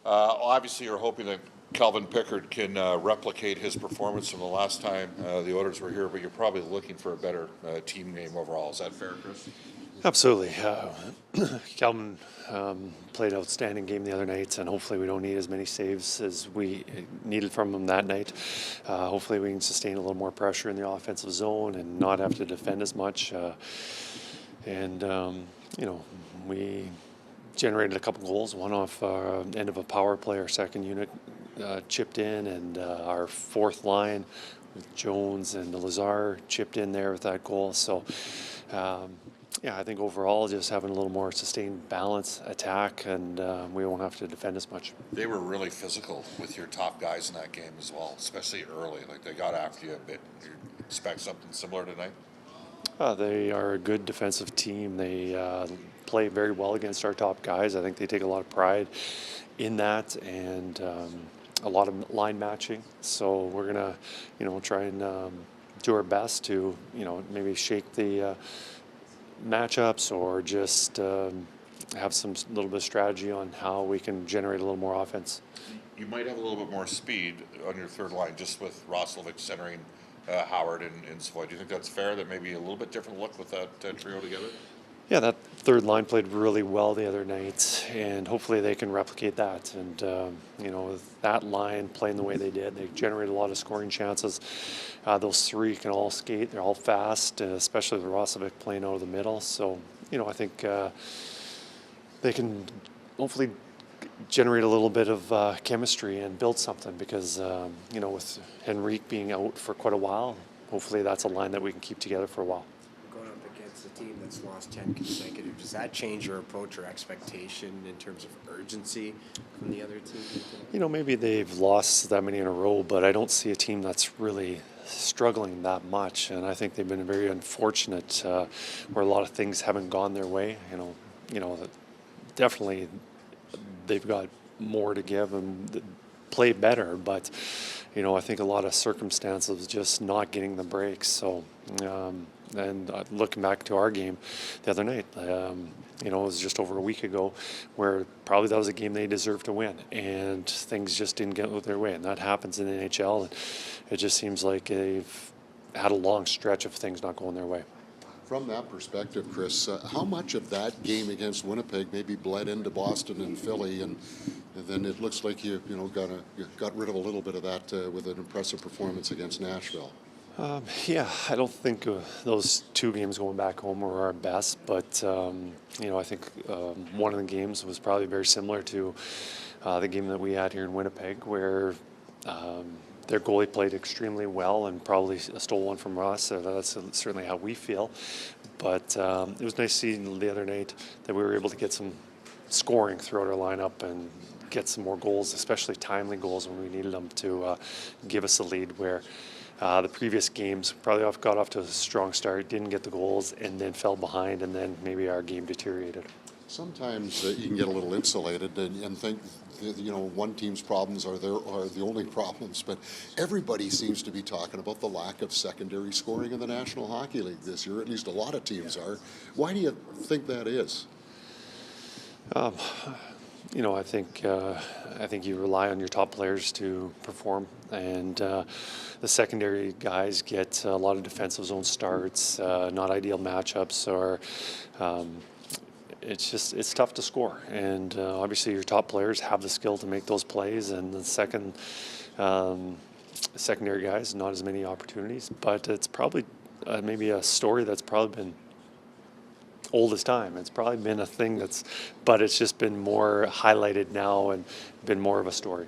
Obviously, you're hoping that Calvin Pickard can replicate his performance from the last time the Oilers were here, but you're probably looking for a better team game overall. Is that fair, Kris? Absolutely. Calvin played an outstanding game the other night, and hopefully we don't need as many saves as we needed from him that night. Hopefully we can sustain a little more pressure in the offensive zone and not have to defend as much. We generated a couple goals, one off end of a power play. Our second unit chipped in, and our fourth line with Jones and Lazar chipped in there with that goal. So I think overall just having a little more sustained balance attack, and we won't have to defend as much. They were really physical with your top guys in that game as well, especially early. Like, they got after you a bit. Do you expect something similar tonight? They are a good defensive team. They play very well against our top guys. I think they take a lot of pride in that, and a lot of line matching. So we're gonna, try and do our best to, maybe shake the matchups, or just have some little bit of strategy on how we can generate a little more offense. You might have a little bit more speed on your third line, just with Roslovic centering Howard and Savoy. Do you think that's fair? That maybe a little bit different look with that trio together? Yeah, that third line played really well the other night, and hopefully they can replicate that. And, with that line playing the way they did, they generate a lot of scoring chances. Those three can all skate. They're all fast, especially with Roslovic playing out of the middle. So, I think they can hopefully generate a little bit of chemistry and build something, because, with Henrique being out for quite a while, hopefully that's a line that we can keep together for a while. Going up against a team that's lost 10 consecutive, does that change your approach or expectation in terms of urgency from the other team? Maybe they've lost that many in a row, but I don't see a team that's really struggling that much. And I think they've been very unfortunate where a lot of things haven't gone their way. Definitely they've got more to give and play better, but I think a lot of circumstances just not getting the breaks. So and looking back to our game the other night, it was just over a week ago, where probably that was a game they deserved to win, and things just didn't get their way, and that happens in the NHL. And it just seems like they've had a long stretch of things not going their way. From that perspective, Kris, how much of that game against Winnipeg maybe bled into Boston and Philly, and then it looks like you got rid of a little bit of that with an impressive performance against Nashville? I don't think those two games going back home were our best, but I think one of the games was probably very similar to the game that we had here in Winnipeg, where their goalie played extremely well and probably stole one from us. So that's certainly how we feel. But it was nice seeing the other night that we were able to get some scoring throughout our lineup and get some more goals, especially timely goals when we needed them to give us a lead, where the previous games probably got off to a strong start, didn't get the goals, and then fell behind, and then maybe our game deteriorated. Sometimes you can get a little insulated and think one team's problems are the only problems, but everybody seems to be talking about the lack of secondary scoring in the National Hockey League this year. At least a lot of teams are. Why do you think that is? I think you rely on your top players to perform, and the secondary guys get a lot of defensive zone starts, not ideal matchups, or it's tough to score. And obviously your top players have the skill to make those plays, and the secondary guys, not as many opportunities. But it's probably maybe a story that's probably been old as time. It's probably been a thing but it's just been more highlighted now and been more of a story.